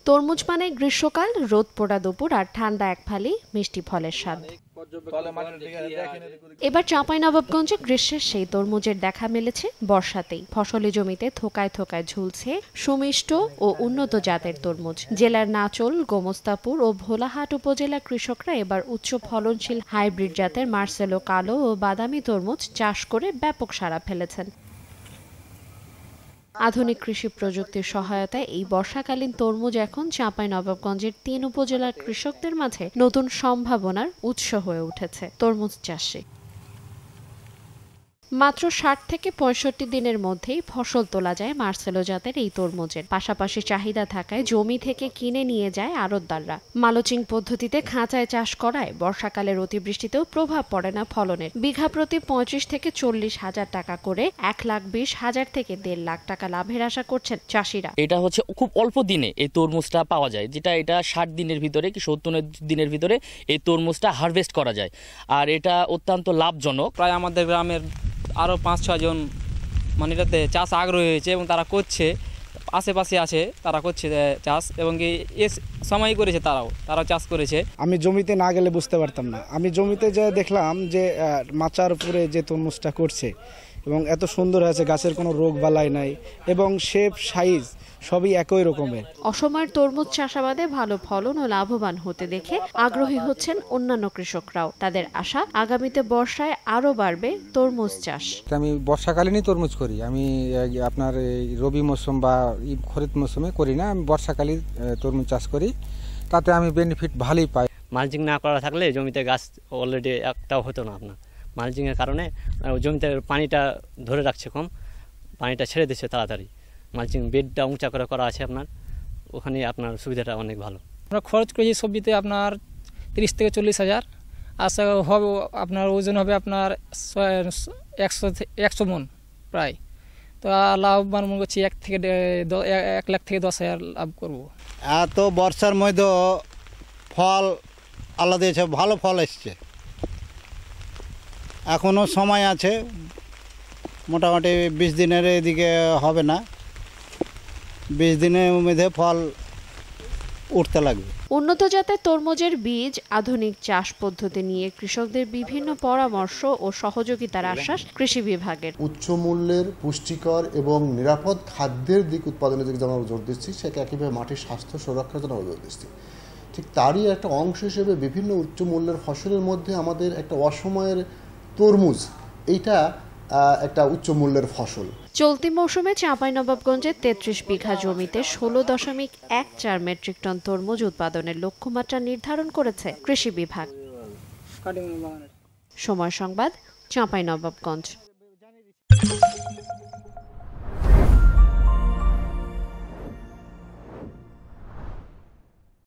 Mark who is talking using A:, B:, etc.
A: তরমুজ মানে গ্রীষ্মকাল, রোদ পোড়া দুপুর আর ঠান্ডা এক ফালি মিষ্টি ফলের স্বাদ। এবার চাঁপাইনবাবগঞ্জে গ্রীষ্মের সেই তরমুজের দেখা মিলেছে বর্ষাতেই। ফসলি জমিতে থোকায় থোকায় ঝুলছে সুমিষ্ট ও উন্নত জাতের তরমুজ। জেলার নাচল, গোমস্তাপুর ও ভোলাহাট উপজেলা কৃষকরা এবার উচ্চ ফলনশীল হাইব্রিড জাতের মার্সেলো কালো ও বাদামি তরমুজ চাষ করে ব্যাপক সাড়া ফেলেছেন। আধুনিক কৃষি প্রযুক্তির সহায়তায় এই বর্ষাকালীন তরমুজ এখন চাঁপাইনবাবগঞ্জের ৩ উপজেলার কৃষকদের মাঝে নতুন সম্ভাবনার উৎস হয়ে উঠেছে তরমুজ চাষে। মাত্র ৬০ থেকে ৬৫ দিনের মধ্যেই ফসল তোলা যায় মার্সেলো জাতের এই তরমুজের। পাশাপাশি চাহিদা থাকায় জমি থেকে কিনে নিয়ে যায় আড়তদাররা। মালচিং পদ্ধতিতে খাঁচায় চাষ করায় বর্ষাকালের অতিবৃষ্টিতেও প্রভাব পড়ে না ফলনের। বিঘা প্রতি ৩৫ থেকে ৪০ হাজার টাকা করে ১,২০,০০০ থেকে ১.৫ লাখ টাকা লাভের আশা করছেন চাষিরা।
B: এটা হচ্ছে খুব অল্প দিনে এই তরমুজটা পাওয়া যায়, এটা ৬০ দিনের ভিতরে কি ৭০ দিনের ভিতরে এই তরমুজটা হারভেস্ট করা যায়। আর এটা অত্যন্ত লাভজনক।
C: প্রায় আমাদের গ্রামের আরও ৫-৬ জন মানে এটাতে চাষ আগ্রহী হয়েছে এবং তারা করছে, আশেপাশে আছে তারা করছে চাষ, এবং কি এ সময় করেছে তারাও চাষ করেছে।
D: আমি জমিতে না গেলে বুঝতে পারতাম না। আমি জমিতে যে দেখলাম যে মাচার উপরে যে তরমুজটা করছে এবং এত সুন্দর হয়েছে, গাছের কোনো রোগ বালাই নাই এবং শেপ সাইজ সবই একই রকমের।
A: অসময়ের তরমুজ চাষাবাদে ভালো ফলন ও লাভবান হতে দেখে আগ্রহী হচ্ছেন অন্যান্য কৃষকরাও। তাদের আশা আগামীতে বর্ষায় আরও বাড়বে তরমুজ চাষ।
E: আমি বর্ষাকালীনই তরমুজ করি। আমি আপনার রবি মৌসুম বা খরিফ মৌসুমে করি না, আমি বর্ষাকালীন তরমুজ চাষ করি। তাতে আমি বেনিফিট ভালোই পাই।
F: মালচিং না করা থাকলে জমিতে গাছ অলরেডি একটাও হতো না। আপনার মালচিংয়ের কারণে জমিতে পানিটা ধরে রাখছে কম, পানিটা ছেড়ে দিচ্ছে তাড়াতাড়ি। মালচিং বেডটা উঁচা করে করা আছে আপনার, ওখানে আপনার সুবিধাটা অনেক ভালো।
C: আমরা খরচ করেছি সবজিতে আপনার ৩০ থেকে ৪০ হাজার। আশা হবে আপনার ওজন হবে আপনার ১০০ মন প্রায়। তো লাভবান মনে করছি ১ লাখ থেকে ১০,০০০ লাভ করব।
G: এত বর্ষার মধ্যে ফল আল্লাহ দিয়েছে, ভালো ফল এসছে। এখনও সময় আছে, মোটামুটি ২০ দিনের এদিকে হবে না, ২০ দিনের মধ্যে ফল উঠতে লাগবে।
A: উন্নত জাতের তরমুজের বীজ, আধুনিক চাষ পদ্ধতি নিয়ে কৃষকদের বিভিন্ন পরামর্শ ও সহযোগিতার আশ্বাস কৃষি বিভাগের।
H: উচ্চ মূল্যের পুষ্টিকর এবং নিরাপদ খাদ্যের দিক উৎপাদনের দিকে যেমন জোর দিচ্ছি, সেটা একইভাবে মাটির স্বাস্থ্য সুরক্ষার জন্য জোর দিচ্ছি। ঠিক তারই একটা অংশ হিসেবে বিভিন্ন উচ্চ মূল্যের ফসলের মধ্যে আমাদের একটা অসময়ের তরমুজ, এইটা একটা উচ্চ মূল্যের ফসল।
A: চলতি মৌসুমে চাঁপাইনবাবগঞ্জে ৩৩ বিঘা জমিতে ১৬.১৪ মেট্রিক টন তরমুজ উৎপাদনের লক্ষ্যমাত্রা নির্ধারণ করেছে কৃষি বিভাগ। সময় সংবাদ, চাঁপাইনবাবগঞ্জ।